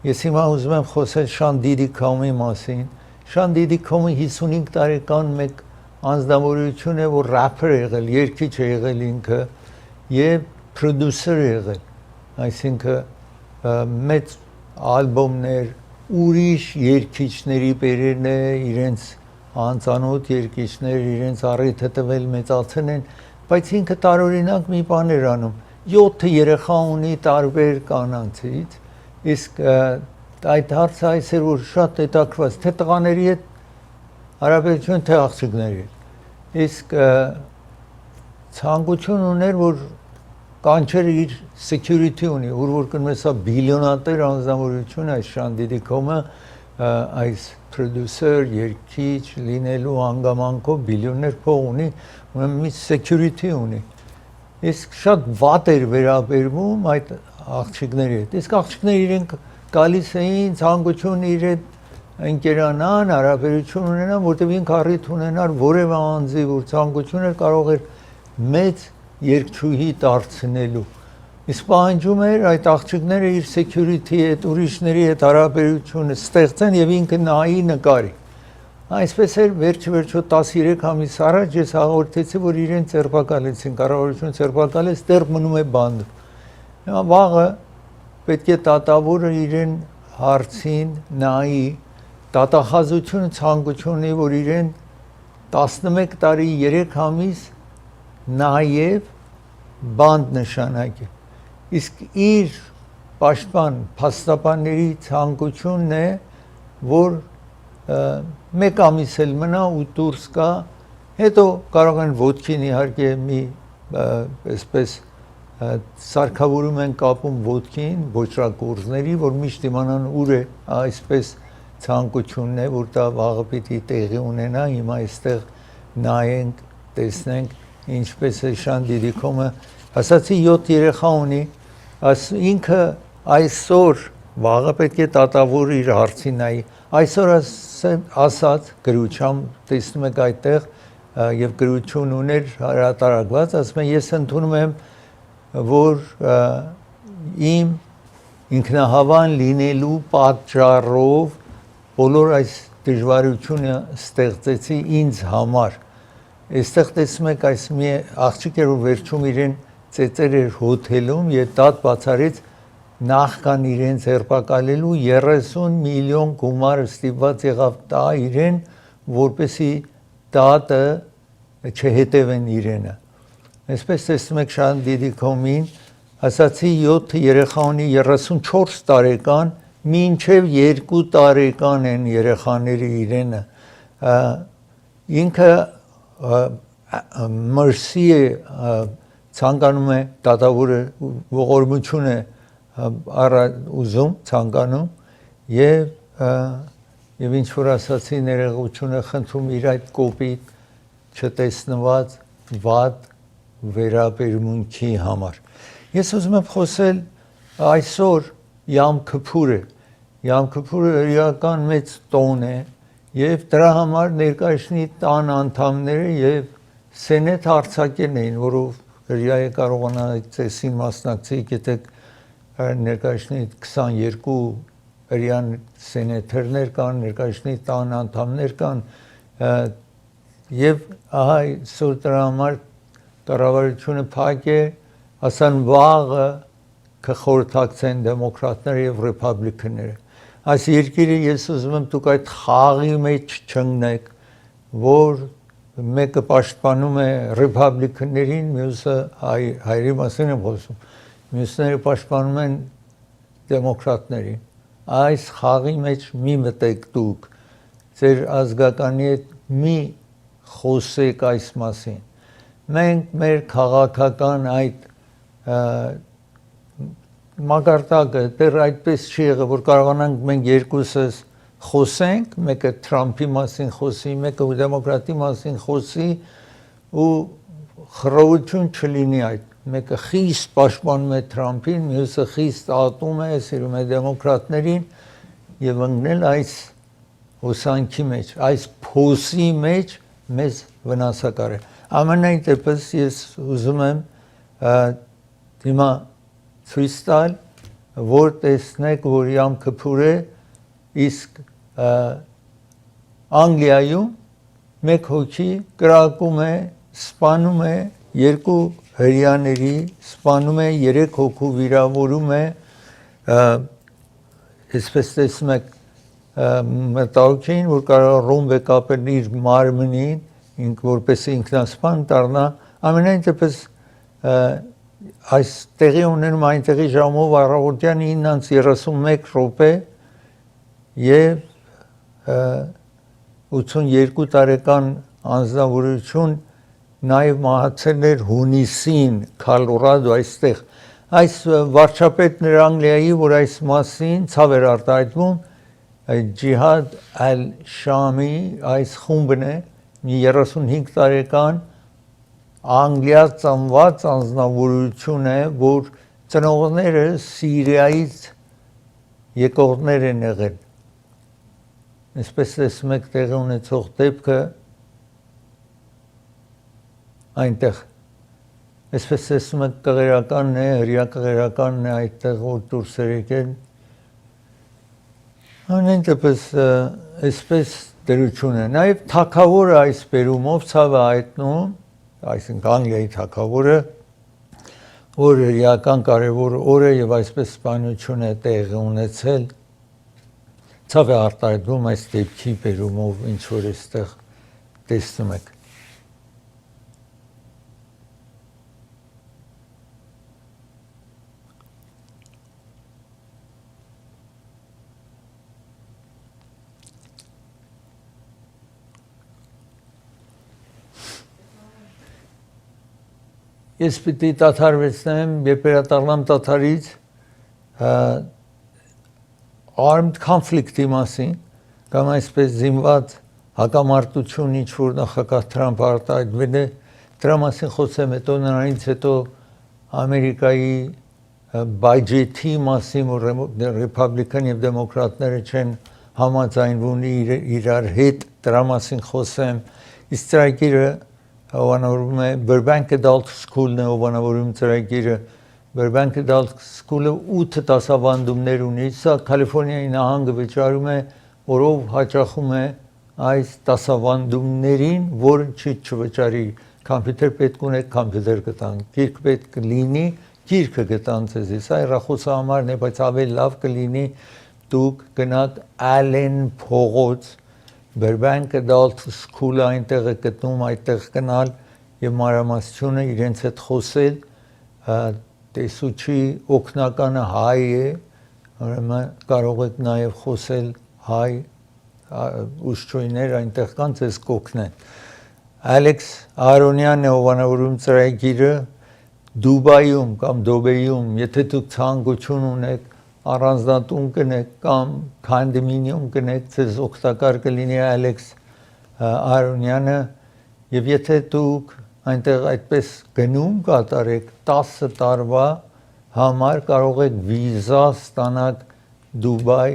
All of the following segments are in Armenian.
Ես հիմա ուզում եմ խոսել Շան Դիդիկոմի մասին։ Շան Դիդիկոմը 55 տարեկան մեկ անձնավորություն է, որ ռափեր է եղել, երգիչ է եղել ինքը եւ պրոդյուսեր է եղել, այսինքն մեծ ալբոմներ, ուրիշ երգիչների բերել է, իրենց անծանոթ երգիչներ, իրենց առիթը տվել մեծացել են, բայց ինքը տարօրինակ մի բան էր անում, 7 երեխա ունի տարբեր կանանցից, իսկ այդ հարցը այս էր, որ շատ հետաքրքրված, թե տղաների հետ հարաբերություն, թե աղջիկների հետ, իսկ ցանկություն ուներ, որ կանչեր իր security ունի, որ կնում է սա բիլիոնատեր անձնավորություն, այս Շան Դիդիկոմը, այս պրոդյուսեր, երգիչ լինելու հանգամանքով բիլիոններ փող ունի, մի security ունի, իսկ շատ վատ էր վերաբերվում այդ աղջիկների հետ, իսկ աղջիկները իրենք գալիս էին ցանկություն իր հետ ընկերանան, հարաբերություն ունենան, որտեղ ինքը առիթ ունենար որևէ անձի, որ ցանկություն էր կարող էր մեծ երգչուհի դարձնելու, իսկ պահանջում էր այդ աղջիկները իր security հետ, ուրիշների հետ հարաբերությունը ստեղծեն եւ ինքը նայի նկարի։ Այսպես էր վերջը 13 ամիս առաջ ես հաղորդեցի, որ իրեն ձերբակալեցին, կառավարությունը ձերբակալեց, դեռ մնում է բանդ։ Հիմա վաղը պետք է դատավորը իրեն հարցին նայի, դատախազությունը ցանկություն ունի, որ իրեն 11 տարի 3 ամիս նաեւ բանդ նշանակի։ Իսկ իր պաշտպան փաստաբանների ցանկությունն է, որ մեկ ամիս էլ մնա ու դուրս գա, հետո կարող են ոդկին իհարկե մի այսպես սարքավորում են կապում ոդկին ոչրագործների, որ միշտ իմանան ուր է, այսպես ցանկությունն է, որ դա վաղը պիտի տեղի ունենա, հիմա այստեղ նայենք, տեսնենք, ինչպես է Շան Դիդիկոմը, ասացի 7 երեխա ունի, ինքը այսօր վաղը պետք է դատավորը իր հարցին նայի, այսօր ասած գրությամբ տեսնում եք այդտեղ եւ գրություն ուներ հրատարակված, ասում եմ ես ընդունում եմ, որ իմ ինքնահավան լինելու պատճառով բոլոր այս դժվարությունը ստեղծեցի ինձ համար։ Այստեղ տեսնում եք այս մի աղջիկ էր, որ վերջում իրեն ծեծեր էր հոթելում եւ դատ բացարեց նախքան իրեն ձերբակալելու 30 միլիոն գումար ստիպված եղավ տա իրեն, որպեսի դատը չհետևեն իրենը։ Այսպես տեսնում եք Շան Դիդիկոմին, ասացի 7 երեխա ունի 34 տարեկան, մինչև 2 տարեկան են երեխաները իրենը։ Ինքը մրսի է ցանկանում է դատավորը ողորմություն է ուզում ցանկանում եւ ինչ որ ասացի ներողություն խնդրում իր այդ կոպիտ չտեսնված վատ վերաբերմունքի համար։ Ես ուզում եմ խոսել այսօր Յամ Քիփուր է։ Յամ Քիփուրը իրական մեծ տոն է եւ դրա համար ներկայացնի տան անդամները եւ սենետ հարցակել էին, որով հրյա է կարողանալ ծեսին մասնակցի, գիտեք ներկայացնի 22 հրյան սենետերներ կան, ներկայացնի տան անդամներ կան եւ ահա այսօր դրա համար կառավարությունը փակ է, ասան վաղը կխորհրդակցեն դեմոկրատները եւ ռեփաբլիկանները։ Այս երկիրը ես ուզում եմ դուք այդ խաղի մեջ չընկնեք, որ մեկը պաշտպանում է ռեփաբլիկաններին, մյուսը հայերի մասին եմ խոսում, մյուսները պաշտպանում են դեմոկրատներին։ Այս խաղի մեջ մի մտեք դուք, ձեր ազգականի հետ մի խոսեք այս մասին։ Մենք մեր քաղաքական այդ մակարդակը դեռ այդպես չի եղել, որ կարողանանք մենք երկուսս խոսենք, մեկը Թրամփի մասին խոսի, մեկը դեմոկրատի մասին խոսի ու խռովություն չլինի այդ։ Մեկը խիստ պաշտպանում է Թրամփին, մյուսը խիստ ատում է, սիրում է դեմոկրատներին եւ ընկնել այս հոսանքի մեջ, այս փոսի մեջ մեզ վնասակար է։ Ամենայն դեպս ես ուզում եմ հիմա ցույց տալ որ տեսնեք, որ Յամ Քիփուր է, իսկ Անգլիայում մեկ հոգի կրակում է, սպանում է երկու հրեաների, սպանում է 3 հոգու վիրավորում է, այսպես տեսնում եք մտահոգ էին, որ կարող ռումբ է կապել իր մարմնին, որպես ինքնասպան դառնա, ամենայն դեպս այս տեղի ունենում այնտեղի ժամով առավոտյան 9:31 րոպե եւ 82 տարեկան անձնավորություն նաև մահացել էր հունիսին Քոլորադո այստեղ այս վարչապետն էր Անգլիայի, որ այս մասին ցավ էր արտահայտվում Ջիհադ Ալ-Շամի այս խումբն է մի 35 տարեկան Անգլիա ծնված անձնավորություն է, որ ծնողները Սիրիայից եկողներ են եղել Այսպես տեսնում եք տեղի ունեցող դեպքը այնտեղ Այսպես տեսնում եք կղերականն է, հրեա կղերականն է այդտեղ որ դուրս էր եկել Անեն դեպս այսպես դրություն է Նաև թագավորը այս բերումով ցավ է հայտնում այսինքն Անգլիայի թագավորը որ հրեական կարևոր օր է եւ այսպես սպանություն է տեղի ունեցել Ցավ է արտահայտվում այս դեպքի բերումով ինչ որ այստեղ տեսնում եք Ես պիտի դադարեցնեմ, երբ վերադառնամ դադարից armed conflict-ի մասին կամ այսպես զինված հակամարտություն ինչ որ նախագահ Թրամփը արտահայտվել է դրա մասին խոսեմ հետո նրանից հետո Ամերիկայի բյուջետի մասին որ ռեփաբլիկան եւ դեմոկրատները չեն համաձայնվում իրար հետ դրա մասին խոսեմ իսկ ծրագիրը հովանավորում է Burbank Adult School-ն է հովանավորում ծրագիրը Burbank Adult School-ը 8 դասավանդումներ ունի, սա Կալիֆոռնիայի նահանգը վճարում է, որով հաճախում է այս դասավանդումներին, որ չի չվճարի, կամպյուտեր պետք ունեք, կամպյուտեր կտան, գիրք պետք կլինի, գիրքը կտան ձեզ, սա հեռախոսի համարն է, բայց ավելի լավ կլինի դուք գնաք Allen փողոց, Burbank Adult School-ը այնտեղ է գտնում, այդտեղ գնալ եւ մանրամասնությունը իրենց հետ խոսել տեսուչի օգնականը հայ է, ուրեմն կարող եք նաև խոսել հայ ուշչույներ այնտեղ կան ձեզ կօգնեն։ Ալեքս Արոնյանն է հովանավորում ծրագիրը Դուբայում կամ Դոբեյում, եթե դուք ցանկություն ունեք առանձնատուն կնեք կամ կոնդոմինիում կնեք, ձեզ օգտակար կլինի Ալեքս Արոնյանը եւ եթե դուք այնտեղ այդպես գնում կատարեք 10 տարվա համար կարող եք վիզա ստանալ Դուբայ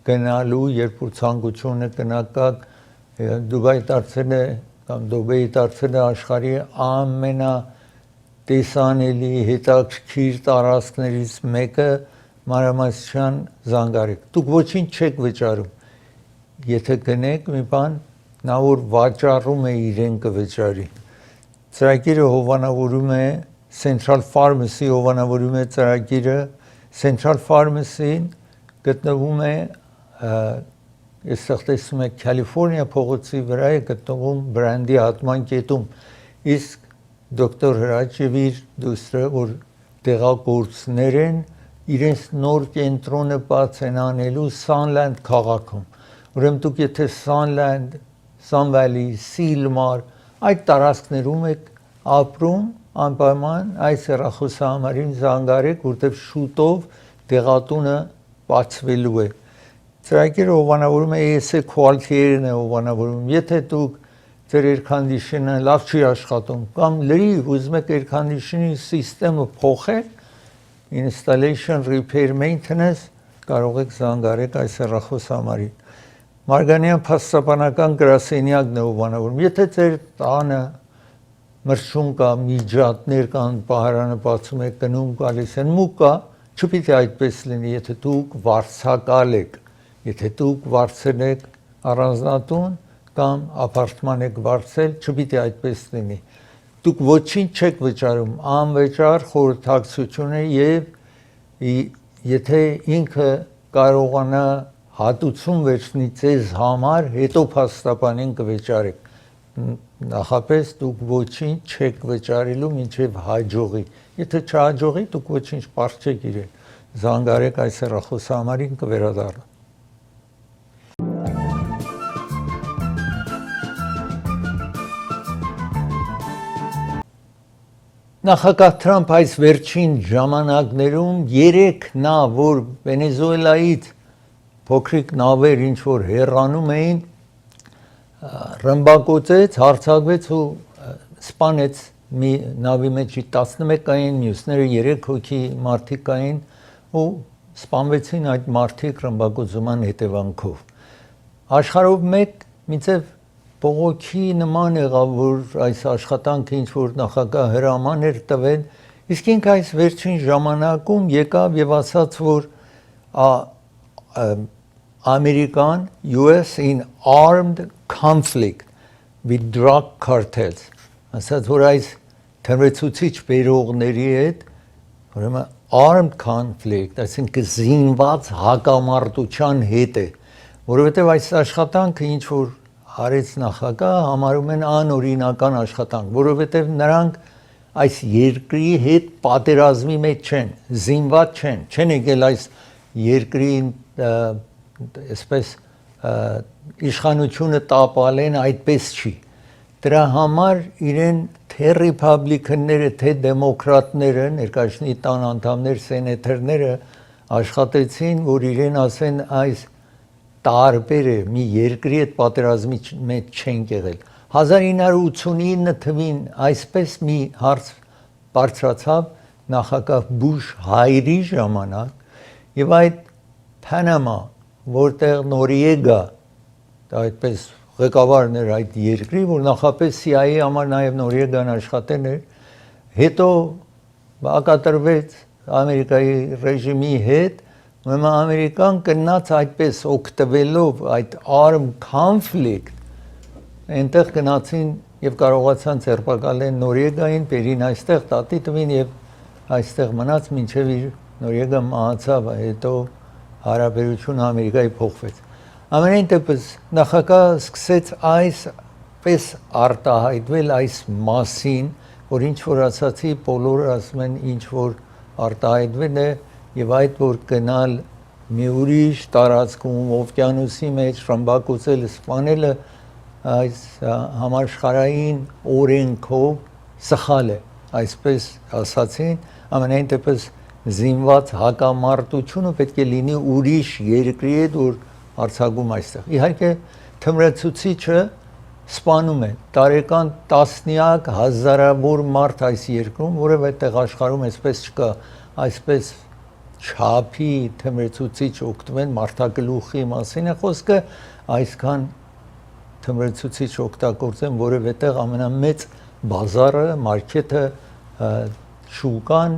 գնալու, երբ որ ցանկությունը կնակակ Դուբայ դարձել է կամ Դուբեյ դարձել է աշխարհի ամենատեսանելի հետաքրքիր տարածքներից մեկը մանրամասնության զանգարեք։ Դուք ոչինչ չեք վճարում։ Եթե գնեք մի բան, նա որ վաճառում է իրեն կվճարի։ Ծրագիրը հովանավորում է Central Pharmacy հովանավորում է ծրագիրը Central Pharmacy-ն գտնվում է այստեղ տեսնում եք Կալիֆոռնիա փողոցի վրա է գտնվում բրենդի հատման կետում իսկ դոկտոր Հրաչ եւ իր դուստրը որ տեղագործներ են իրենց նոր կենտրոնը բաց են անելու Sunland քաղաքում ուրեմն դուք եթե Sunland, Sun Valley, Silmar այդ տարածքներում եք ապրում անպայման այս հեռախոսահամարին զանգարեք որտեղ շուտով տեղատունը բացվելու է ծրագիրը հովանավորում է ESA quality-ն է հովանավորում եթե դուք ձեր air conditioner-ը լավ չի աշխատում կամ լրիվ ուզում եք air conditioning system-ը փոխել installation repair maintenance կարող եք զանգարեք այս հեռախոսահամարին Մարգանյան փաստաբանական գրասենյակն է հովանավորում եթե ձեր տանը մրցում կա միջատներ կան պահարանը բացում եք գնում գալիս են մուկ կա Չպիտի այդպես լինի, եթե դուք վարձակալ եք, եթե դուք վարձել եք առանձնատուն կամ ապարտման եք վարձել, չպիտի այդպես լինի։ Դուք ոչինչ չեք վճարում, անվճար խորհրդակցություն է եւ եթե ինքը կարողանա հատուցում վերցնի ձեզ համար, հետո փաստաբանին կվճարեք։ Նախապես դուք ոչինչ չեք վճարելու մինչև հաջողի։ Եթե չհաջողի, դուք ոչինչ պարզ չեք իրեն։ Զանգարեք այս հեռախոսահամարին կվերադառնա։ Նախագահ Թրամփ այս վերջին ժամանակներում երեք նա, որ Վենեսուելայից փոքրիկ նավեր ինչ որ հեռանում էին, ռմբակոծեց, հարձակվեց ու սպանեց մի նավի մեջ 11 կային, մյուսները 3 հոգի մարդիկ կային ու սպանվեցին այդ մարդիկ ռմբակոծման հետևանքով։ Աշխարհով մեկ միցև բողոքի նման եղավ, որ այս աշխատանքը ինչ որ նախագահ հրաման էր տվել, իսկ ինքը այս վերջին ժամանակում եկավ եւ ասաց, որ American US in armed conflict with drug cartels, ասաց, որ այս թմրեցուցիչ բերողների հետ, ուրեմն armed conflict, այսինքն զինված հակամարտության հետ է, որովհետեւ այս աշխատանքը ինչ որ արեց նախագահ համարում են անօրինական աշխատանք, որովհետև նրանք այս երկրի հետ պատերազմի մեջ չեն, զինված չեն եկել այս երկրին այսպես իշխանությունը տապալեն, այդպես չի։ Դրա համար իրեն թե ռիփաբլիկանները, թե դեմոկրատները, ներկայացնի տան անդամներ, սենատորները աշխատեցին, որ իրեն ասեն այս տարբեր է, մի երկրի հետ պատերազմի մեջ չենք եղել։ 1989 թվին այսպես մի հարց բարձրացավ նախագահ Բուշ հայրի ժամանակ եւ այդ Փանամա, որտեղ Նորիեգա, այդպես ղեկավարն էր այդ երկրի, որ նախապես CIA-ի համար նաեւ Նորիեգան աշխատել էր, հետո հակատրվեց Ամերիկայի ռեժիմի հետ, ուրեմն Ամերիկան գնաց այդպես օգտվելով այդ armed conflict, այնտեղ գնացին եւ կարողացան ձերբակալեն Նորիեգային, բերին այստեղ տատի տվին եւ այստեղ մնաց մինչեւ իր Նորիեգա մահացավ, հետո հարաբերությունը Ամերիկայի փոխվեց։ Ամենայն դեպս նախագահը սկսեց այսպես արտահայտվել այս մասին, որ ինչ որ ասացի, բոլորը ասում են ինչ որ արտահայտվել է եւ այդ որ գնալ մի ուրիշ տարածքում օվկիանոսի մեջ ռմբակոծել սպանելը այս համաշխարհային օրենքով սխալ է, այսպես ասացին, ամենայն դեպս զինված հակամարտությունը պետք է լինի ուրիշ երկրի հետ, որ արձակում այստեղ։ Իհարկե թմրեցուցիչը սպանում է տարեկան տասնյակ հազարավոր մարդ այս երկրում, որով այդտեղ աշխարհում այսպես չկա, այսպես չափի թմրեցուցիչ օգտվեն մարդագլուխի մասին է խոսքը, այսքան թմրեցուցիչ օգտագործեն, որովհետև ամենամեծ բազարը, մարքեթը, շուկան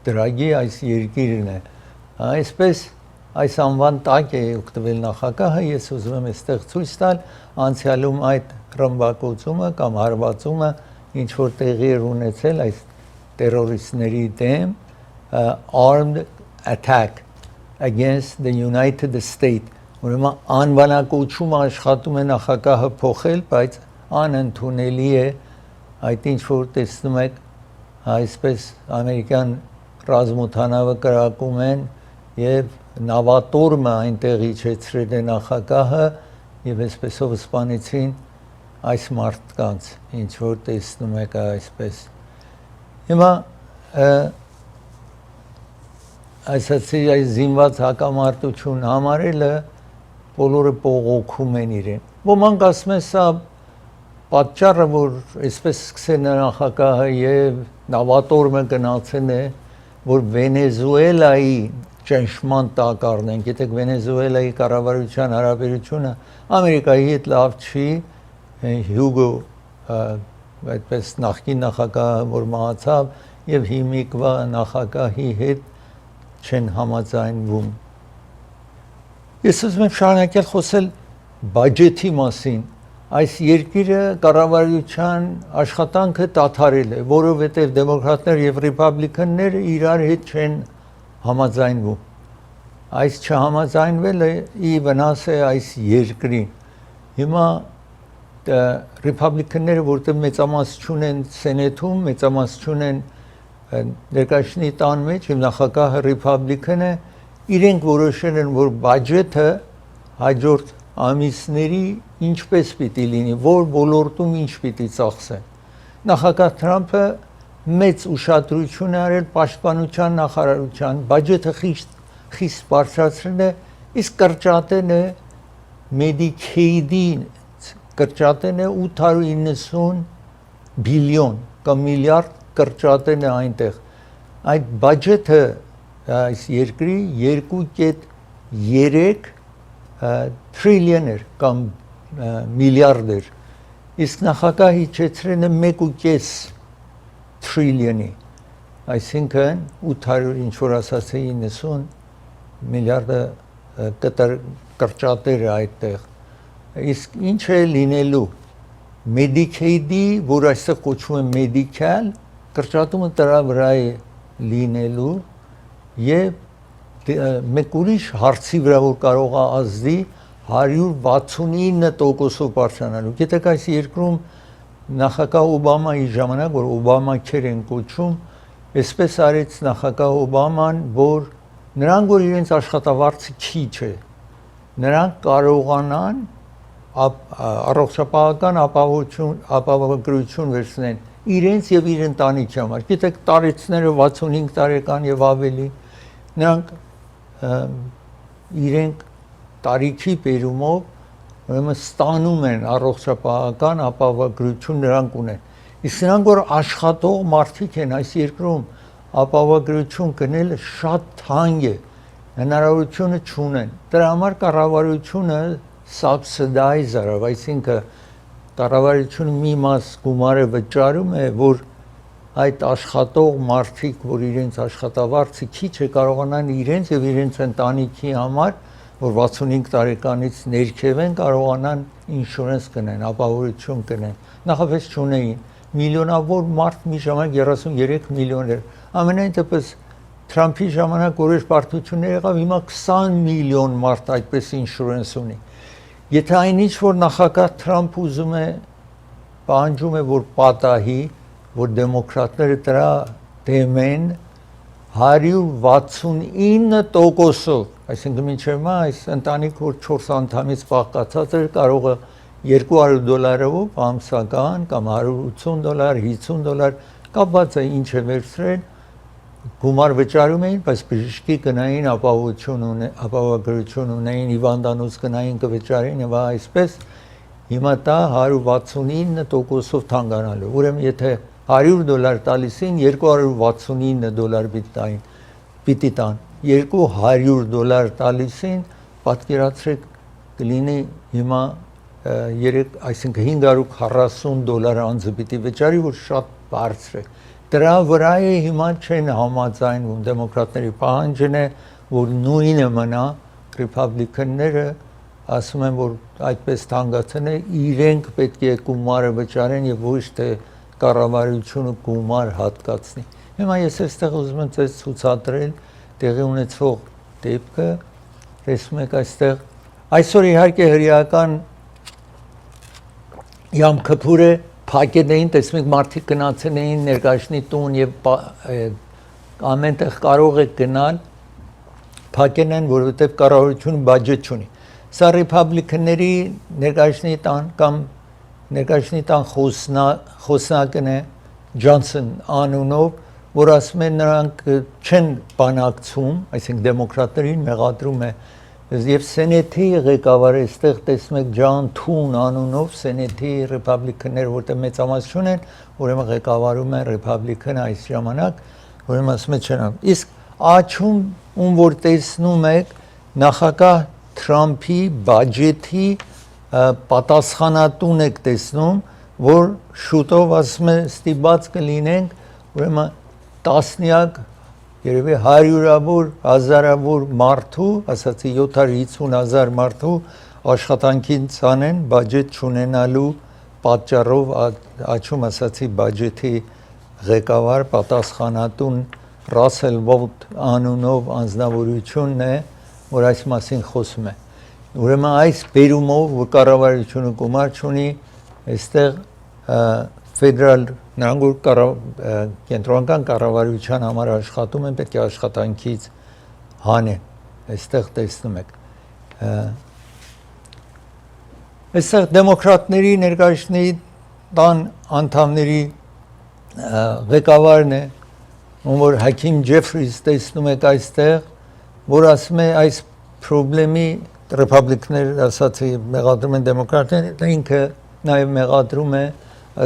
դրագի այս երկիրն է։ Այսպես այս անվան տակ է օգտվել նախագահը, ես ուզում եմ այստեղ ցույց տալ անցյալում այդ ռմբակոծումը կամ հարվածումը ինչ որ տեղի էր ունեցել այս տերորիստների դեմ, armed attack against the United States, ուրեմն անվանակոչումը աշխատում է նախագահը փոխել, բայց անընդունելի է այդ ինչ որ տեսնում եք, այսպես ամերիկյան ռազմօդանավը կրակում են եւ նավատորմը այնտեղ իջեցրել է նախագահը եւ այսպեսով սպանեցին այս մարդկանց, ինչ որ տեսնում եք այսպես։ Հիմա այսացի այս զինված հակամարտություն համարելը բոլորը բողոքում են իրեն։ Ոմանք ասում են սա պատճառը, որ այսպես սկսել է նախագահը եւ նավատորմը գնացել է, որ Վենեսուելայի ճնշման տակ առնենք, եթե Վենեսուելայի կառավարության հարաբերությունը Ամերիկայի հետ լավ չի, Հյուգո այդպես նախկին նախագահը որ մահացավ եւ հիմիկվա նախագահի հետ չեն համաձայնվում։ Ես ուզում եմ շարունակել խոսել բաջետի մասին։ Այս երկիրը կառավարության աշխատանքը դադարել է, որովհետև դեմոկրատներ եւ ռիպաբլիկանները իրար հետ չեն համաձայնվում։ Այս չհամաձայնվելը ի վնաս է այս երկրին։ Հիմա ռիպաբլիկանները, որտեղ մեծամասնություն են սենեթում, մեծամասնություն են ներկայացնի տան մեջ, եւ նախագահը ռիպաբլիկան է, իրենք որոշել են, որ բաջետը հաջորդ ամիսների ինչպես պիտի լինի, որ ոլորտում ինչ պիտի ծախսեն։ Նախագահ Թրամփը մեծ ուշադրություն է արել պաշտպանության նախարարության, բաջետը խիստ բարձրացրել է, իսկ կրճատել է Medicaid-ի կրճատել է 890 բիլիոն կամ միլիարդ կրճատել է այնտեղ։ Այդ բաջետը այս երկրի 2.3 տրիլիոն էր կամ միլիարդ էր, իսկ նախագահը իջեցրել է 1.5 տրիլիոնի, այսինքն 800 ինչ որ ասացի 90 միլիարդը կրճատել է այդտեղ։ Իսկ ինչ է լինելու Medicaid-ի, որ այստեղ կոչվում է Medical, կրճատումը դրա վրա է լինելու եւ մեկ ուրիշ հարցի վրա որ կարող է ազդի 169%-ով բարձրանալու։ Գիտեք այս երկրում նախագահ Օբամայի ժամանակ, որ Օբամա քեր են կոչում, այսպես արեց նախագահ Օբաման, որ նրանք որ իրենց աշխատավարձը քիչ է, նրանք կարողանան առողջապահական ապահովագրություն վերցնեն իրենց եւ իր ընտանիքի համար։ Գիտեք տարեցները 65 տարեկան եւ ավելի, նրանք իրենք տարիքի բերումով ուրեմն ստանում են առողջապահական ապահովագրություն նրանք ունեն։ Իսկ նրանք որ աշխատող մարդիկ են այս երկրում ապահովագրություն գնելը շատ թանկ է, հնարավորությունը չունեն։ Դրա համար կառավարությունը subsidize արավ, այսինքն կառավարությունը մի մաս գումարը վճարում է, որ այդ աշխատող մարդիկ, որ իրենց աշխատավարձը քիչ է, կարողանան իրենց եւ իրենց ընտանիքի համար, որ 65 տարեկանից ներքև են, կարողանան ինշուրենս գնեն, ապահովություն գնեն։ Նախապես չունեին։ Միլիոնավոր մարդ մի ժամանակ 33 միլիոն էր։ Ամենայն դեպս Թրամփի ժամանակ որոշ բարդություններ եղավ, հիմա 20 միլիոն մարդ այդպես ինշուրենս ունի։ Եթե այնինչ որ նախագահ Թրամփ ուզում է պահանջում է որ պատահի, որ դեմոկրատները դրա դեմ են 169%-ով, այսինքն մինչև հիմա այս ընտանիք որ 4 անդամից բաղկացած էր, կարող է $200 ամսական կամ $180, $50 կապված է ինչ է վերցրել, գումար վճարում էին, բայց բժշկի գնային ապահովագրություն ունեին, հիվանդանոց գնային կվճարեին եւ այսպես հիմա դա 169%-ով թանկանալու։ Ուրեմն եթե $100 տալիսին $269 պիտի տան, $200 տալիսին պատկերացրեք կլինի հիմա 3, այսինքն $540 անձը պիտի վճարի, որ շատ բարձր է։ Դրա վրա է հիմա չեն համաձայնվում, դեմոկրատների պահանջն է, որ նույնը մնա, ռիպաբլիկանները ասում են, որ այդպես թանկացել է, իրենք պետք է գումարը վճարեն եւ ոչ թե կառավարությունը գումար հատկացնի։ Հիմա ես այստեղ ուզում եմ ցույց ցուցադրել տեղի ունեցող դեպքը, տեսնում եք այստեղ այսօր իհարկե հրեական Yom Kippur-ը փակել էին, տեսնում եք մարդիկ գնացել էին ներկայացնի տուն եւ ամենտեղ կարող է գնալ, փակել են, որովհետեւ կառավարությունը բյուջետ չունի։ Սա ռիպաբլիկանների ներկայացնի տան կամ ներկայացնի տան խոսնակն է Ջոնսոն անունով, որ ասում են նրանք չեն բանակցում, այսինքն դեմոկրատներին մեղադրում է եւ սենեթի ղեկավարը այստեղ տեսնում եք Ջոն Թուն անունով սենեթի ռիպաբլիկաններ որտեղ մեծամասնություն են, ուրեմն ղեկավարում են ռիպաբլիկան այս ժամանակ, ուրեմն ասում են չեն։ Իսկ աչում ում որ տեսնում եք նախագահ Թրամփի բաջետի պատասխանատուն եք տեսնում, որ շուտով ասում է ստիպված կլինենք ուրեմն տասնյակ երևի հարյուրավոր, հազարավոր մարդու, ասացի 750,000 մարդու աշխատանքին ցանեն բյուջետ չունենալու պատճառով աչում ասացի բյուջետի ղեկավար պատասխանատուն Ռասել Վոլտ անունով անձնավորությունն է, որ այս մասին խոսում է։ Ուրեմն այս բերումով որ կառավարությունը գումար չունի, այստեղ ֆեդերալ նրանք որ կենտրոնական կառավարության համար աշխատում են, պետք է աշխատանքից հանեն։ Այստեղ տեսնում եք։ Այստեղ դեմոկրատների ներկայացնի տան անդամների ղեկավարն է, ում որ Հաքիմ Ջեֆրիս տեսնում եք այստեղ, որ ասում է այս խնդրի ռեփաբլիկներ ասացի մեղադրում են դեմոկրատները, ինքը նաև մեղադրում է,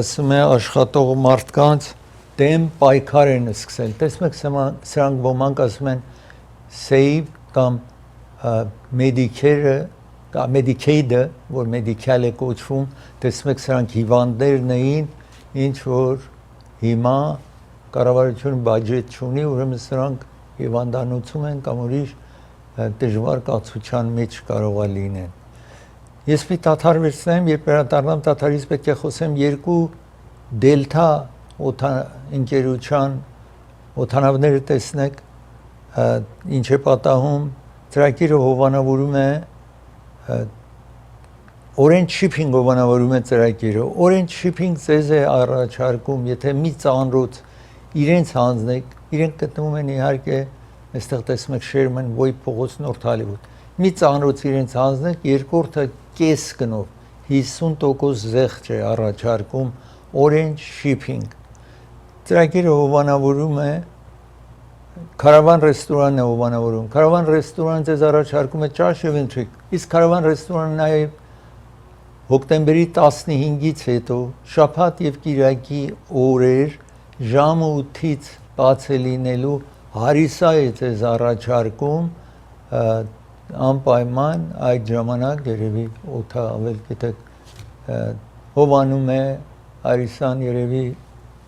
ասում է աշխատող մարդկանց դեմ պայքար են սկսել։ Տեսնում եք սրանք ոմանք ասում են save կամ Medicaid-ը, որ medical է կոչվում, տեսնում եք սրանք հիվանդներն էին, ինչ որ հիմա կառավարությունը բյուջետ չունի, ուրեմն սրանք հիվանդանոցում են կամ ուրիշ դժվար կացության մեջ կարող է լինեն։ Ես մի դադար վերցնեմ, երբ վերադառնամ դադարից պետք է խոսեմ երկու Դելթա ընկերության օդանավները տեսնեք, ինչ է պատահում, ծրագիրը հովանավորում է Orange Shipping հովանավորում է ծրագիրը, Orange Shipping ձեզ է առաջարկում, եթե մի ծանրոց իրենց հանձնեք, իրենք գտնվում են իհարկե, այստեղ տեսնում եք Sherman Way փողոց Նորթ Հոլիվուդ, մի ծանրոց իրենց հանձնեք, երկրորդը կես գնով 50% զեղչ է առաջարկում Orange Shipping։ Ծրագիրը հովանավորում է Caravan ռեստորանն է հովանավորում։ Caravan ռեստորանը ձեզ առաջարկում է ճաշ եւ ընթրիք։ Իսկ Caravan ռեստորանը նաեւ հոկտեմբերի 15-ից հետո շաբաթ եւ կիրակի օրեր ժամը 8-ից բաց է լինելու հարիսա է ձեզ առաջարկում անպայման այդ ժամանակ երևի օդը ավել գիտեք հովանում է հարիսան երևի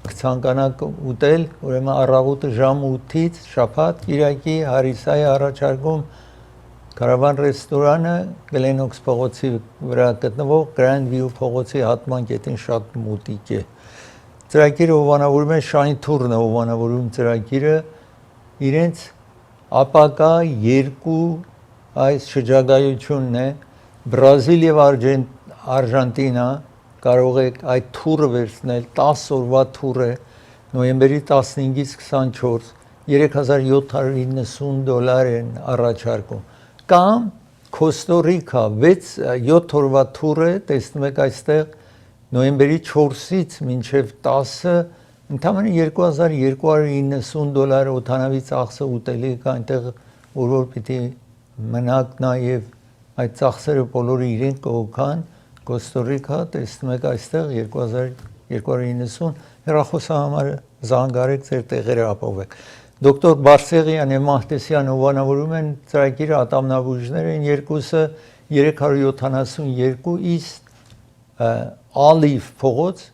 ցանկանաք ուտել ուրեմն առավոտը ժամը 8-ից շաբաթ կիրակի հարիսա է առաջարկում Caravan ռեստորանը Glen Oaks փողոցի վրա գտնվող Grand View փողոցի հատման կետին շատ մոտիկ է։ Ծրագիրը հովանավորում է Shine Tour-ն է հովանավորում ծրագիրը իրենց ապակա երկու այս շրջագայությունն է Բրազիլ եւ Արժանտինա կարող եք այդ թուրը վերցնել 10 օրվա թուր է նոյեմբերի 15-ից 24 $3,790 են առաջարկում կամ Costa Rica 7 օրվա թուր է տեսնում եք այստեղ նոյեմբերի 4-ից մինչև 10-ը ընդամենը $2,290 օդանավի ծախսը ուտելիք այնտեղ որ պիտի մնաք նաև այդ ծախսերը բոլորը իրենք կօգան Costa Rica տեսնում եք այստեղ 2,290 հեռախոսահամարը զանգարեք ձեր տեղերը ապահովեք Դոկտոր Բարսեղյան եւ Մահտեսյան հովանավորում են ծրագիրը ատամնաբույժներ են երկուսը 372 իսկ Olive փողոց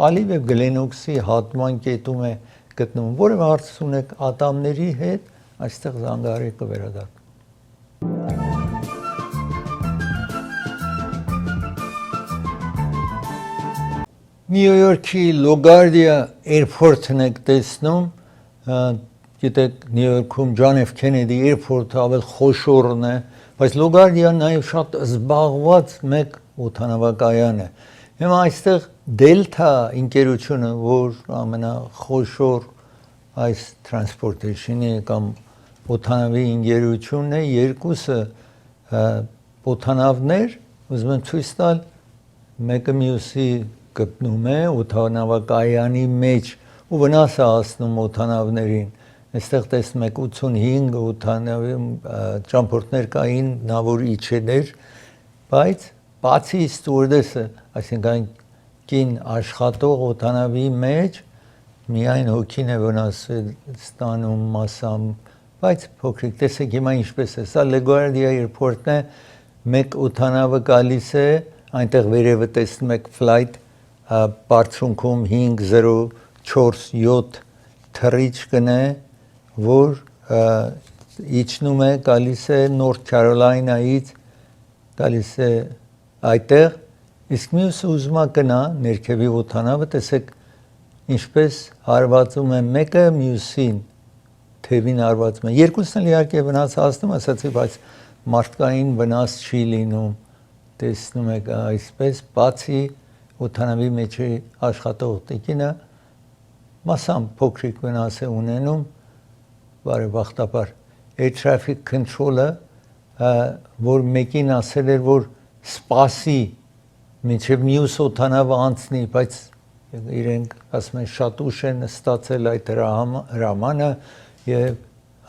Olive-ը Glen Oaks-ի հատման կետում է գտնվում որը հարց ունեք ատամների հետ այստեղ զանգարեք կվերադառնա Նյու Յորքի LaGuardia Airport-ն եք տեսնում գիտեք Նյու Յորքում John F. Kennedy Airport-ը ավել խոշորն է բայց LaGuardia-ն նաև շատ զբաղված մեկ օդանավակայան է հիմա այստեղ Delta ընկերությունը որ ամենախոշոր այս transportation-ի կամ օդանավի ընկերությունն է երկուսը օդանավներ ուզում եմ ցույց տալ մեկը մյուսի գտնում է օդանավակայանի մեջ ու վնաս է հասնում օդանավներին այստեղ տեսնում եք 85 օդանավի ճամփորդներ կային նավոր իջեներ բայց բացի ստուարդեսը այսինքն կին աշխատող օդանավի մեջ միայն հոգին է վնաս ստանում մասամ բայց փոքրիկ տեսեք հիմա ինչպես է սա LaGuardia Airport-ն է մեկ օդանավը գալիս է այնտեղ վերևը տեսնում եք flight բարձունքում 5047 թռիչքն է որ իջնում է, գալիս է Նորթ Քարոլայնայից, գալիս է այդտեղ, իսկ մյուսը ուզում է գնա ներքևի օդանավը, տեսեք ինչպես հարվածում է մեկը մյուսին, թևին հարվածում է, երկուսն էլ իհարկե վնաս հասնում, ասացի, բայց մարդկային վնաս չի լինում, տեսնում եք այսպես, բացի օդանավի մեջ աշխատող տիկինը մասամբ փոքրիկ վնաս է ունենում, բարեբախտաբար air traffic control-ը, որ մեկին ասել էր, որ սպասի մինչև մյուս օդանավը անցնի, բայց իրենք ասում են շատ ուշ են ստացել այդ հրամանը եւ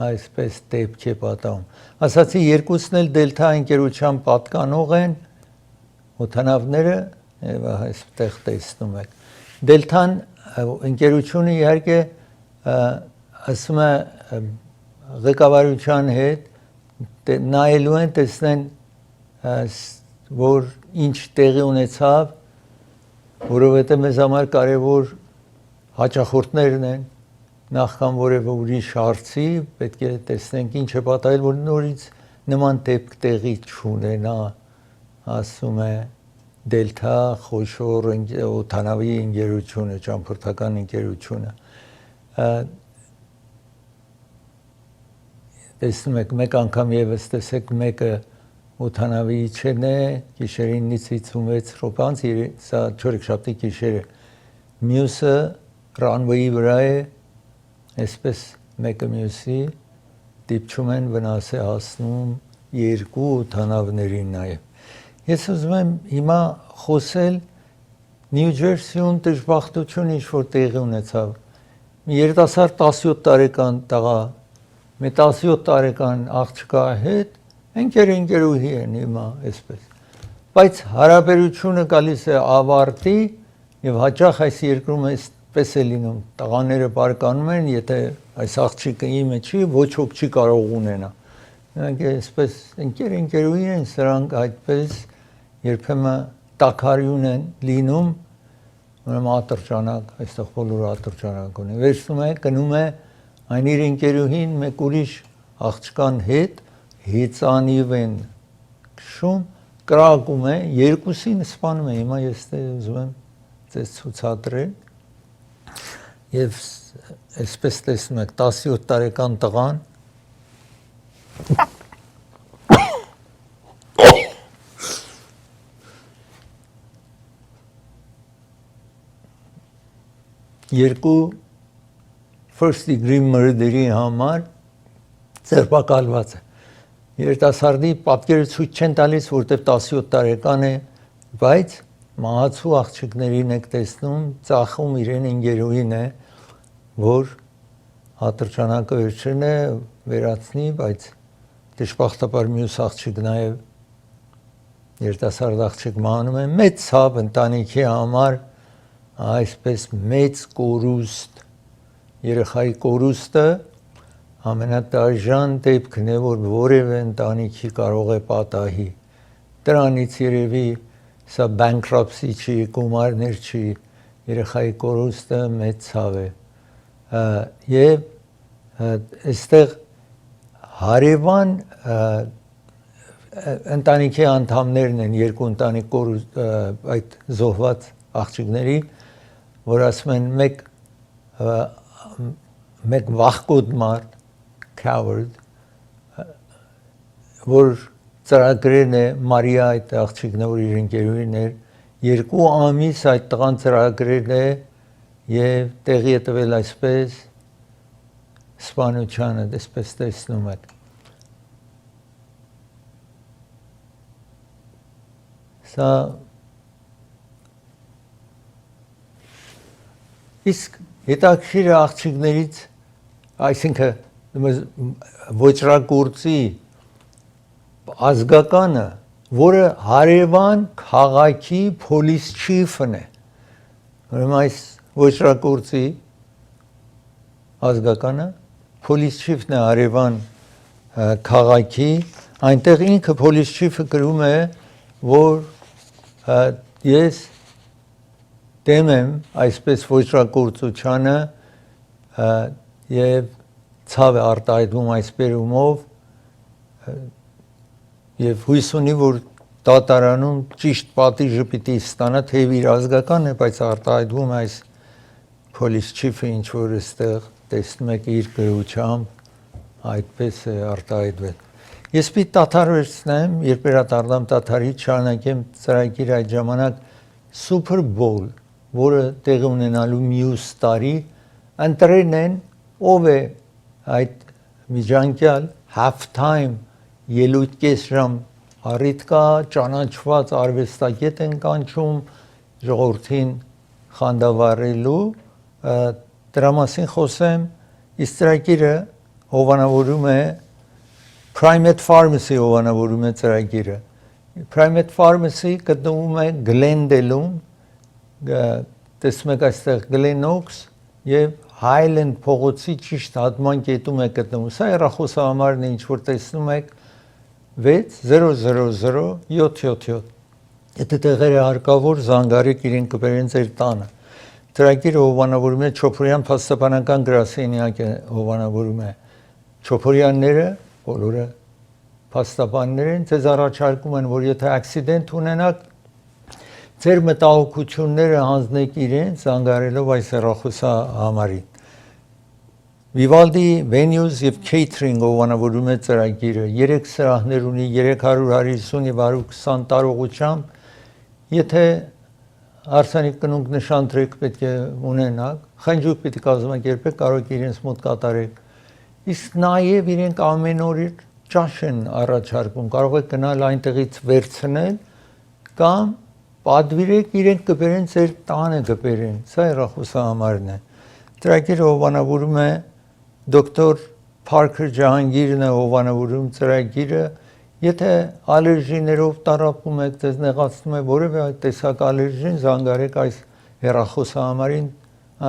այսպես դեպք է պատահում։ Ասացի երկուսն էլ Դելթա ընկերության պատկանող են օդանավները եւ այստեղ տեսնում եք։ Դելթան ընկերությունը իհարկե ասում է ղեկավարության հետ նայելու են տեսնեն որ ինչ տեղի ունեցավ, որովհետև մեզ համար կարևոր հաճախորդներն են, նախքան որևէ ուրիշ հարցի, պետք է տեսնենք ինչ է պատահել, որ նորից նման դեպք տեղի չունենա, ասում է Դելթա խոշոր օդանավի ընկերությունը, ճամփորդական ընկերությունը։ Տեսնում եք, մեկ անգամ եւս տեսեք մեկը օդանավի իջեն է, գիշերին 56 րոպանց, սա չորեքշաբթի գիշերը, մյուսը ռանվեի վրա է, այսպես մեկը մյուսի դիպչում են, վնաս է հասնում երկու օդանավներին նաեւ։ Ես ուզում եմ հիմա խոսել Նյու Ջերսիում դժբախտություն ինչ-որ տեղի ունեցավ։ Երիտասարդ 17 տարեկան տղա, մի 17 տարեկան աղջկա հետ ընկերուհի են հիմա այսպես։ Բայց հարաբերությունը գալիս է ավարտի եւ հաճախ այս երկրում այսպես է լինում։ Տղաները բարկանում են, եթե այս աղջիկը իմը չի, ոչ ոք չի կարող ունենա։ Նրանք այսպես ընկերուհի են, սրանք այդպես երբեմն տակարյուն են լինում, ուրեմն ատրճանակ, այստեղ բոլորը ատրճանակ ունեն։ Վերցնում է, գնում է այն իր ընկերուհին մեկ ուրիշ աղջկան հետ հեծանիվ են քշում, կրակում է, երկուսին սպանում է, հիմա ես ուզում եմ ձեզ ցուցադրել։ Եվ այսպես տեսնում եք 17 տարեկան տղան երկու first degree murder-ի համար ձերբակալված է։ Երիտասարդի պատկերը ցույց չեն տալիս, որտեղ 17 տարեկան է, բայց մահացու աղջիկներին եք տեսնում, ծախում իրեն ընկերուհին է, որ ատրճանակը վերջին է վերացնի, բայց դժբախտաբար մյուս աղջիկ նաև երիտասարդ աղջիկ մահանում է, մեծ ցավ ընտանիքի համար, այսպես մեծ կորուստ, երեխայի կորուստը ամենադաժան դեպքն է, որ որևէ ընտանիքի կարող է պատահի։ Դրանից երևի սա bankruptcy չի, գումարներ չի, երեխայի կորուստը մեծ ցավ է։ Եվ այստեղ հարևան ընտանիքի անդամներն են, երկու ընտանիք այդ զոհված աղջիկների, որ ասում են մեկ վախկոտ մարդ, coward, որ ծրագրեն է Մարիա այդ աղջիկն է, որ իր ընկերուհին էր, 2 ամիս այդ տղան ծրագրել է եւ տեղի է տվել այսպես սպանությանը, այսպես տեսնում եք։ Սա իսկ հետաքրքիր աղջիկներից, այսինքն ոչրագործի ազգականը, որը հարևան քաղաքի police chief-ն է։ Ուրեմն այս ոչրագործի ազգականը police chief-ն է հարևան քաղաքի, այնտեղ ինքը police chief-ը գրում է, որ ես դեմ եմ այսպես ոչրագործությանը եւ ցավ է արտահայտվում այս բերումով եւ հույս ունի որ դատարանում ճիշտ պատիժը պիտի ստանա թեև իր ազգական է բայց արտահայտվում այս police chief-ը ինչ որ այստեղ տեսնում եք իր գրությամբ այդպես է արտահայտվել ես պիտի դադար վերցնեմ երբ վերադառնամ դադարից շարունակեմ ծրագիր այդ ժամանակ Super Bowl որը տեղի ունենալու մյուս տարի ընտրեն են ով է այդ միջանկյալ half time ելույթ կես ժամ առիթ կա ճանաչված արվեստագետ են կանչում ժողովրդին խանդավառելու դրա մասին խոսեմ իսկ ծրագիրը հովանավորում է Primate Pharmacy հովանավորում է ծրագիրը Primate Pharmacy գտնվում է Glendale-ում տեսնում եք այստեղ Glen Oaks եւ Highland փողոցի ճիշտ հատման կետում է գտնվում սա հեռախոսահամարն է ինչ որ տեսնում եք 6000777 Եթե տեղերը հարկավոր զանգարեք իրեն կբերեն ձեր տանը Ծրագիրը հովանավորում է Չոփորյան փաստաբանական գրասենյակը հովանավորում է Չոփորյանները բոլորը փաստաբաններ են ձեզ առաջարկում են որ եթե ակսիդենտ ունենաք ձեր մտահոգությունները հանձնեք իրեն զանգարելով այս հեռախոսահամարին Vivaldi Venues եւ Catering հովանավորում է ծրագիրը 3 սրահներ ունի 350 եւ 120 տարողությամբ եթե Արսենիկ կնունկ նշանտրեք պետք է ունենաք, խնջուկ պիտի կազմակերպեք, կարող եք իրենց մոտ կատարեք։ Իսկ նաև իրենք ամեն օր ճաշ են առաջարկում, կարող եք գնալ այնտեղից վերցնել կամ պատվիրեք իրենք կբերեն ձեր տանը կբերեն։ Սա հեռախոսահամարն է։ Ծրագիրը հովանավորում է դոկտոր Parker Ջահանգիրն է հովանավորում ծրագիրը Եթե ալերգիներով տառապում եք, ձեզ նեղացնում է որևէ այդ տեսակ ալերգին, զանգարեք այս հեռախոսահամարին,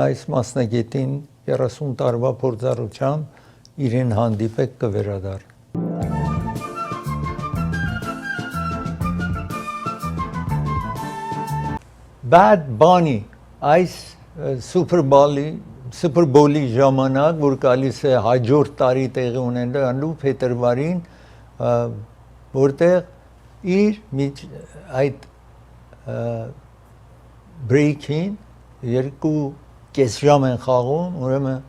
այս մասնագետին 30 տարվա փորձառությամբ իրեն հանդիպեք կվերադառնա։ Bad Bunny այս Super Bowl-ի ժամանակ, որ գալիս է հաջորդ տարի տեղի ունենալու փետրվարին որտեղ իր այդ բրեյքին 2.5 ժամ են խաղում, ուրեմն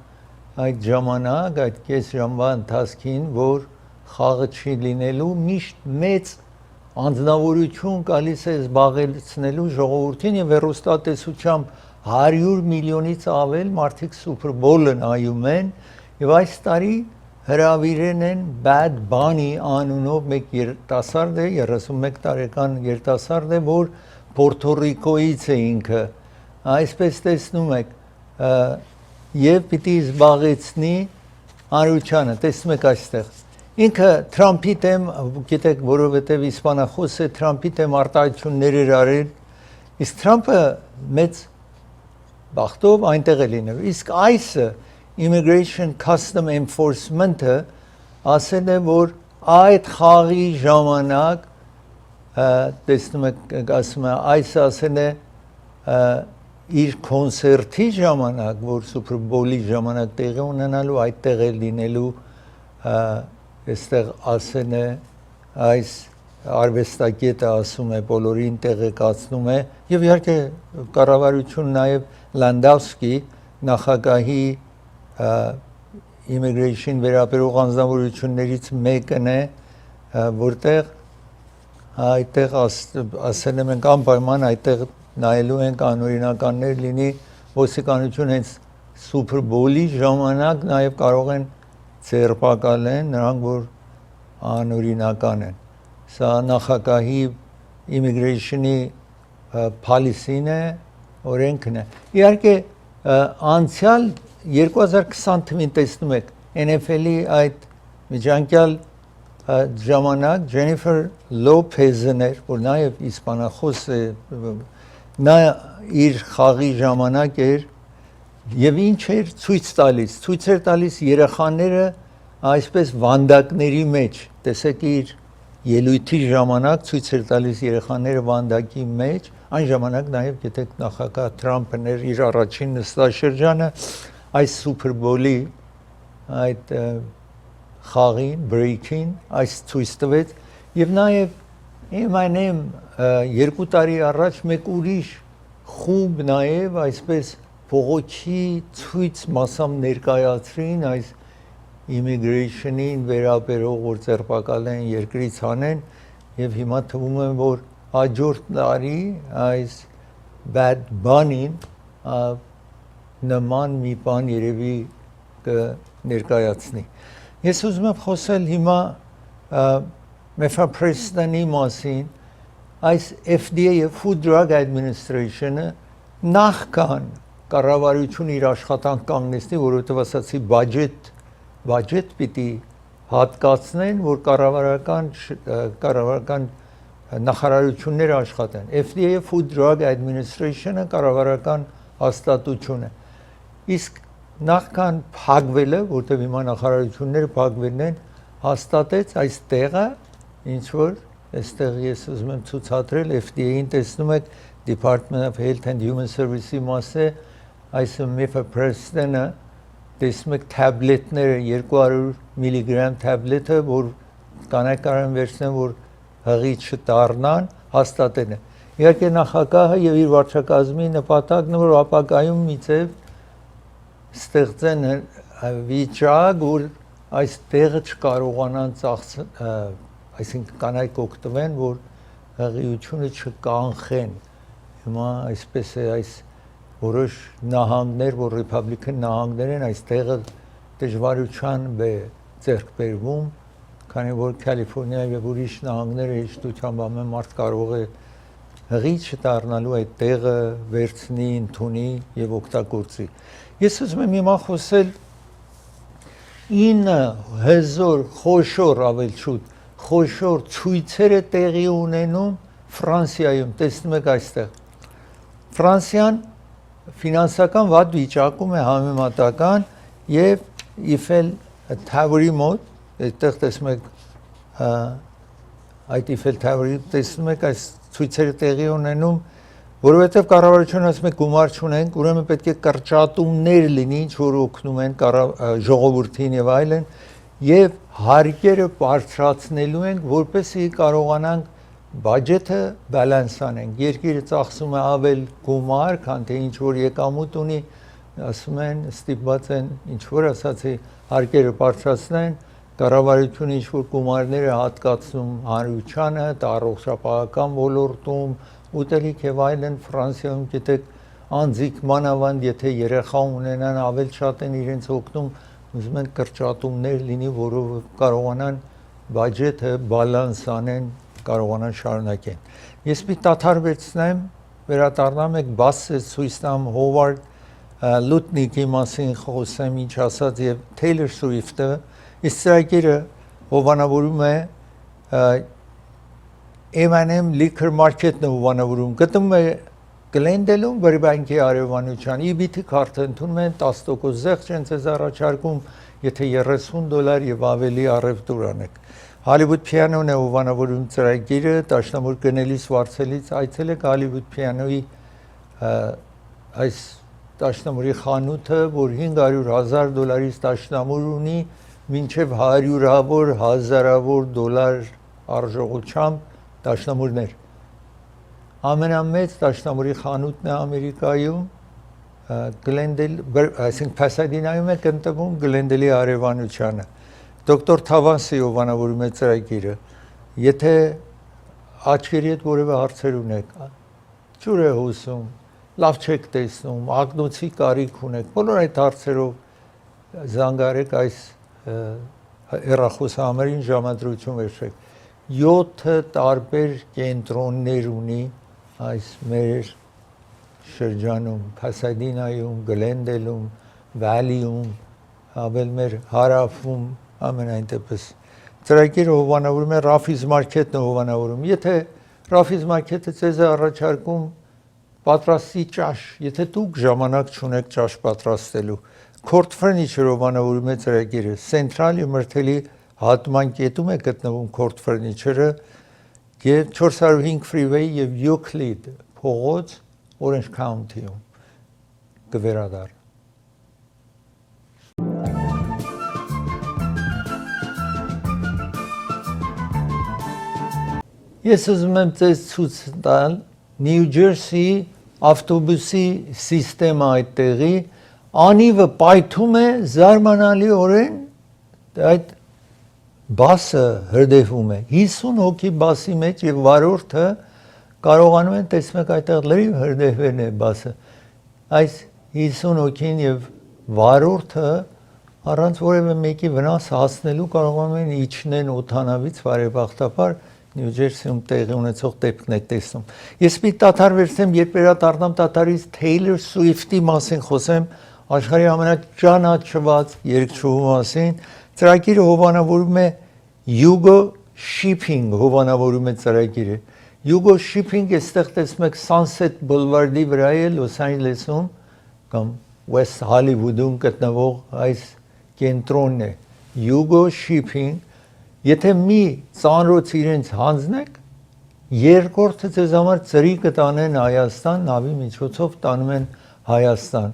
այդ ժամանակ, այդ կես ժամվա ընթացքին, որ խաղը չի լինելու, միշտ մեծ անձնավորություն գալիս է զբաղեցնելու ժողովրդին եւ հեռուստատեսությամբ 100 միլիոնից ավել մարդիկ Super Bowl-ը նայում են եւ այս տարի հրավիրեն են Bad Bunny անունով մեկ երիտասարդ է 31 տարեկան երիտասարդ է որ Պորտո Ռիկոից է ինքը այսպես տեսնում եք եւ պիտի զբաղեցնի հանրությանը տեսնում եք այստեղ ինքը Թրամփի դեմ գիտեք որովհետեւ իսպանախոս է Թրամփի դեմ արտահայտություններ էր արել իսկ Թրամփը մեծ բախտով այնտեղ է լինել իսկ այսը Immigration Custom Enforcement-ը ասել է, որ այդ խաղի ժամանակ տեսնում եք, ասում է, այս ասել է իր կոնցերտի ժամանակ, որ Super Bowl-ի ժամանակ տեղի ունենալու, այդտեղ է լինելու, այստեղ ասել է, այս արվեստագետը ասում է, բոլորին տեղեկացնում է, եւ իհարկե կառավարություն նաև Լանդավսկի նախագահի immigration վերաբերող անձնավորություններից մեկն է որտեղ այդտեղ ասել եմ ենք անպայման այդտեղ նայելու ենք անօրինականներ լինի ոստիկանություն հենց Super Bowl-ի ժամանակ նաև կարող են ձերբակալեն նրանք որ անօրինական են սա նախագահի immigration-ի policy-ն է օրենքն է իհարկե անցյալ 2020 թվին տեսնում եք NFL-ի այդ միջանկյալ ժամանակ Ջենիֆեր Լոփեզն էր, որ նաև իսպանախոս է, նա իր խաղի ժամանակ էր եւ ինչ էր ցույց էր տալիս երեխաները այսպես վանդակների մեջ, տեսեք իր ելույթի ժամանակ ցույց էր տալիս երեխաները վանդակի մեջ, այն ժամանակ նաև գիտեք նախագահ Թրամփն էր իր առաջին նստաշրջանը այս Super Bowl-ի այդ խաղին, break-ին, այս ցույց տվեց եւ նաեւ իմանեմ 2 տարի առաջ մեկ ուրիշ խումբ նաեւ այսպես փողոքի ցույց մասամբ ներկայացրին այս immigration-ին վերաբերող որ ձերբակալ են երկրից հանեն եւ հիմա թվում է որ հաջորդ տարի այս Bad Bunny-ին նման մի բան երևի կներկայացնի։ Ես ուզում եմ խոսել հիմա Mifepristoni մասին, այս FDA-ը Food Drug Administration-ը նախքան կառավարությունը իր աշխատանք կանգնեցնի, որովհետև ասացի բաջետ պիտի հատկացնեն, որ կառավարական նախարարությունները աշխատեն։ FDA-ը Food Drug Administration-ը կառավարական հաստատություն է։ Իսկ նախքան փակվելը, որտեղ հիմա նախարարությունները փակվելն են, հաստատեց այս տեղը, ինչ որ այստեղ ես ուզում եմ ցուցադրել FDA-ին տեսնում եք Department of Health and Human Services-ի մասը այս Mifepristone-ը տեսնում եք թաբլետները 200 միլիգրամ թաբլետը, որ կանայք կարող են վերցնեն, որ հղի չդառնան, հաստատեն է։ Իհարկե նախագահը եւ իր վարչակազմի նպատակն է որ ապագայում միցև ստեղծեն վիճակ, որ այս տեղը չկարողանան այսինքն կանայք օգտվեն, որ հղիությունը չկանխեն։ Հիմա այսպես է այս որոշ նահանգներ, որ Republican նահանգներ են, այս տեղը դժվարությամբ է ձեռք բերվում, քանի որ Կալիֆոռնիա եւ ուրիշ նահանգները հեշտությամբ ամեն մարդ կարող է հղի չդառնալու այդ տեղը վերցնի, ընդունի եւ օգտագործի։ Ես ուզում եմ հիմա խոսել 9 հզոր, խոշոր, ավել շուտ, խոշոր ցույցերը տեղի ունենում Ֆրանսիայում, տեսնում եք այստեղ։ Ֆրանսիան ֆինանսական վատ վիճակում է համեմատական եւ Eiffel Tower-ի մոտ, այդտեղ տեսնում եք այդ Eiffel Tower-ի տեսնում եք այս ցույցերը տեղի ունենում, որովհետև կառավարությունը ասում է գումար չունենք, ուրեմն պետք է կրճատումներ լինի, ինչ որ օգնում են ժողովրդին եւ այլն, եւ հարկերը բարձրացնելու ենք, որպեսզի կարողանանք բաջետը բալանս անենք։ Երկիրը ծախսում է ավել գումար, քան թե ինչ որ եկամուտ ունի, ասում են, ստիպված են ինչ որ ասացի հարկերը բարձրացնեն, կառավարությունը ինչ որ գումարներ է հատկացնում հանրությանը, առողջապահական ոլորտում, ուտելիք եւ այլն Ֆրանսիայում գիտեք անձիկ մանավանդ եթե երեխա ունենան ավել շատ են իրենց օգնում ուզում են կրճատումներ լինի որով կարողանան բաջետը բալանս անեն կարողանան շարունակեն ես մի տաթարվեցնեմ վերադառնամ եք բասը ցույց տամ Հովարդ Լուտնիկի մասին խոսեմ ինչ ասած եւ Թեյլոր Սուիֆտը իսկ ծրագիրը հովանավորում է M&M Liquor Market-ն հովանավորում գտնվում է Գլենդելում Բրբանկի արևանության EBT քարտը ընդունում են 10% զեղչ են ձեզ առաջարկում եթե $30 եւ ավելի առևտուր անեք Hollywood Piano-ն է հովանավորում ծրագիրը դաշնամուր գնելիս վարձելից այցելեք Hollywood Piano-ի այս դաշնամուրի խանութը որ $500,000 դաշնամուր ունի մինչև 100-ավոր հազարավոր դոլար արժողությամբ դաշնամուրներ ամենամեծ դաշնամուրի խանութն է Ամերիկայում Գլենդել այսինքն Փասադինայում է գտնվում Գլենդելի արևանությանը Դոկտոր Թավանսի հովանավորում է ծրագիրը եթե աչքերի հետ որևէ հարցեր ունեք ջուր է հոսում լավ չեք տեսնում ակնոցի կարիք ունեք բոլոր այդ հարցերով զանգարեք այս հեռախոսահամարին ժամադրություն վերցրեք 7 տարբեր կենտրոններ ունի այս մեր շրջանում Փասադինայում, Գլենդելում, Վալիում, ավել մեր հարավում ամենայն դեպս ծրագիրը հովանավորում է Raffi's Market-ն հովանավորում եթե Raffi's Market-ը ձեզ է առաջարկում պատրաստի ճաշ եթե դուք ժամանակ չունեք ճաշ պատրաստելու Court Furniture հովանավորում է ծրագիրը Central Իմրթելի հատման կետում է գտնվում Court Furniture-ը եւ 405 Freeway եւ Euclid փողոց Orange County-ում կվերադառնա Ես ուզում եմ ձեզ ցույց տալ New Jersey ավտոբուսի սիստեմը այդտեղի անիվը պայթում է զարմանալիորեն այդ բասը հրդեհվում է 50 հոգի բասի մեջ եւ վարորդը կարողանում են տեսնում եք այդտեղ լրիվ հրդեհվել է բասը այս 50 հոգին եւ վարորդը առանց որևէ մեկի վնաս հասնելու կարողանում են իջնեն օդանավից բարեբախտաբար Նյու Ջերսիում տեղի ունեցող դեպքն է տեսնում ես մի տաթար վերցնեմ երբ վերադառնամ տաթարից Taylor Swift-ի մասին խոսեմ աշխարհի ամենաճանաչված երգչուհու մասին ծրագիրը հովանավորում է Yugo Shipping հովանավորում է ծրագիրը Yugo Shipping այստեղ տեսնում եք Sunset Boulevard-ի վրա է Լոս Անջելեսում կամ West Hollywood-ում գտնվող այս կենտրոնն է Yugo Shipping եթե մի ծանրոց իրենց հանձնեք երկրորդը ձեզ համար ծրի կտանեն Հայաստան նավի միջոցով տանում են Հայաստան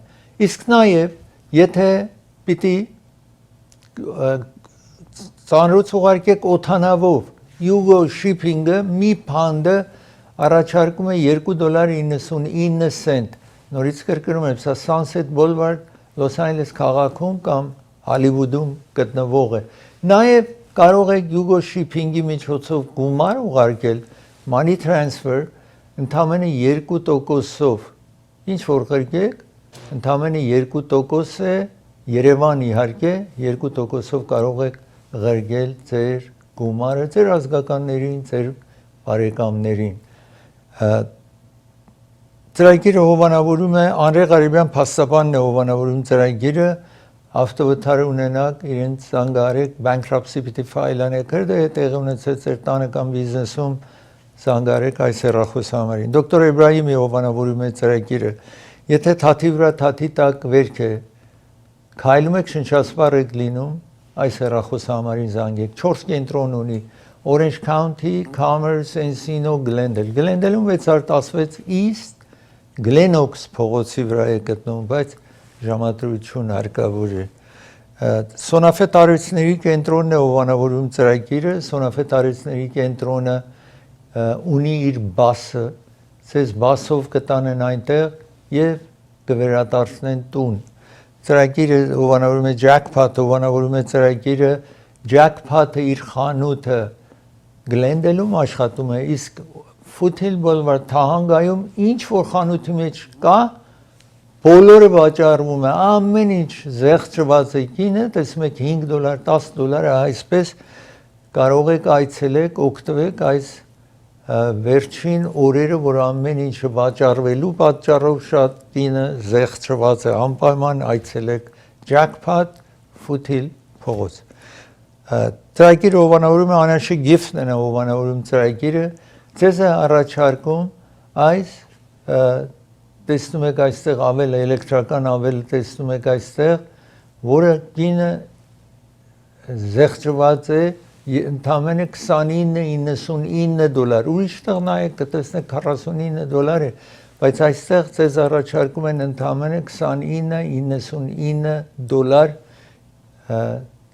իսկ նաև եթե պիտի ծանրոց ուղարկեք օդանավով Yugo Shipping-ը մի փանդը առաջարկում է $2.99 նորից կրկնում եմ սա Sunset Boulevard Los Angeles քաղաքում կամ Hollywood-ում գտնվող է նաև կարող եք Yugo Shipping-ի միջոցով գումար ուղարկել money transfer ընդամենը 2%-ով ինչ որ կրկեք ընդամենը 2% է Երևան իհարկե 2%-ով կարող եք ղրգել ձեր գումարը ձեր ազգականներին ձեր բարեկամներին ծրագիրը հովանավորում է Անրե Ղարիբյան փաստաբանն է հովանավորում ծրագիրը ավտովթարը ունենակ իրենց զանգարեք bankruptcy պիտի ֆայլանեք հրդեհ տեղի ունեցել ձեր տանը կամ բիզնեսում զանգարեք այս հեռախոսահամարին դոկտոր Էբրահիմի հովանավորում է ծրագիրը եթե թաթի վրա թաթի տակ վերք է քայլում եք շնչասպառ եք լինում այս հեռախոսահամարին զանգեք 4 կենտրոն ունի Orange County, Commerce, Encino, Glendale Glendale-ում 616 East Glenox փողոցի վրա է գտնվում բայց ժամադրություն հարկավոր է Սոնաֆե տարածքների կենտրոնն է հովանավորում ծրագիրը Սոնաֆե տարածքների կենտրոնը ունի իր բասը ցեզ բասով կտանեն այնտեղ եւ կվերադարձնեն տուն ծրագիրը հովանավորում է Jackpot հովանավորում է ծրագիրը Jackpot-ը իր խանութը Glendale-ում աշխատում է իսկ Foothill Boulevard Թահանգայում ինչ որ խանութի մեջ կա բոլորը վաճառվում է ամեն ինչ զեղչված է կինը տեսնում եք $5 $10 այսպես կարող եք այցելեք օգտվեք այս վերջին օրերը որ ամեն ինչը վաճառվելու պատճառով շատ կինը զեղչված է անպայման այցելեք Jackpot Foothill փողոց ծրագիրը հովանավորում է Անաշի Գիֆտն է հովանավորում ծրագիրը ձեզ է առաջարկում այս տեսնում եք այստեղ ավել էլեկտրական ավել տեսնում եք այստեղ որը կինը զեղչված է ընդամենը $29.99 ուրիշ տեղ նայեք կտեսնեք $49 է բայց այստեղ ձեզ առաջարկում են ընդամենը $29.99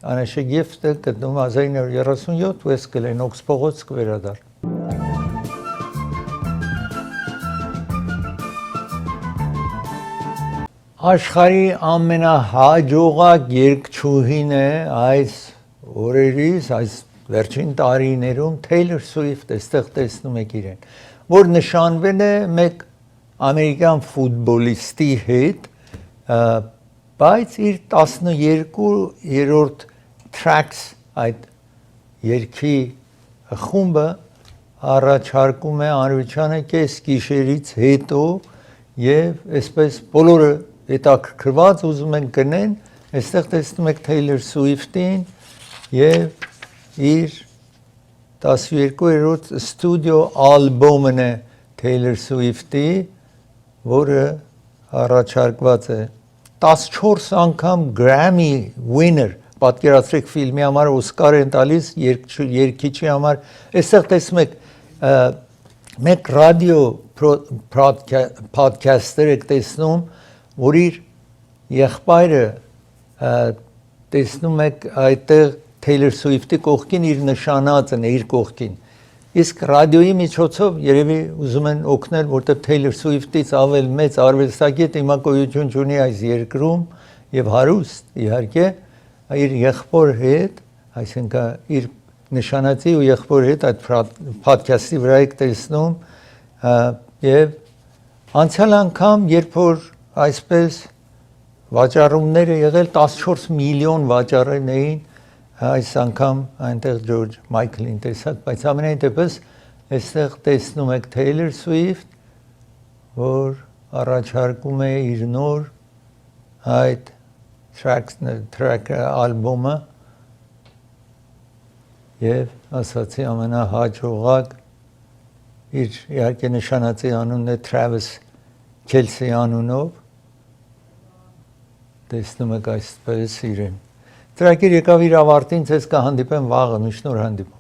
Անաշի Գիֆտը գտնվում 1937 West Glenox փողոց կվերադառ Աշխարհի ամենահաջողակ երգչուհին է այս օրերից, այս վերջին տարիներում Taylor Swift այստեղ տեսնում եք իրեն, որ նշանվել է մեկ ամերիկյան ֆուտբոլիստի հետ, բայց իր 12-րդ tracks այդ երգի խումբը առաջարկում է Արուչյանը կես գիշերից հետո եւ այսպես բոլորը հետաքրքրված ուզում են գնեն այստեղ տեսնում եք Taylor Swift-ին եւ իր 12-րդ ստուդիո ալբոմն է Taylor Swift-ի որը առաջարկված է 14 անգամ Grammy winner պատկերացրեք ֆիլմի համար Օսկար են տալիս երգչի համար այստեղ տեսնում եք մեկ ռադիո podcaster եք տեսնում որ իր եղբայրը տեսնում եք այդտեղ Taylor Swift-ի կողքին իր նշանածն է իր կողքին Իսկ ռադիոյի միջոցով երևի ուզում են օգնել, որտեղ Taylor Swift-ից ավել մեծ արվեստագետ հիմա գոյություն ունի այս երկրում եւ հարուստ իհարկե իր եղբոր հետ, այսինքն իր նշանացի ու եղբոր հետ այդ podcast-ի վրա եք տեսնում եւ անցյալ անգամ երբ որ այսպես վաճառումները եղել 14 միլիոն վաճառեն էին այս անգամ այնտեղ Ջորջ Մայքլին տեսակ բայց ամենայն դեպս այստեղ տեսնում եք Taylor Swift որ առաջարկում է իր նոր այդ track ալբոմը եւ ասացի ամենահաջողակ իր իհարկե նշանացի անունն է Travis Kelce անունով տեսնում եք այսպես իրեն Տրակիր եկավ իր ավարտին, ձեզ կհանդիպեմ վաղը, մի շնորհ հանդիպում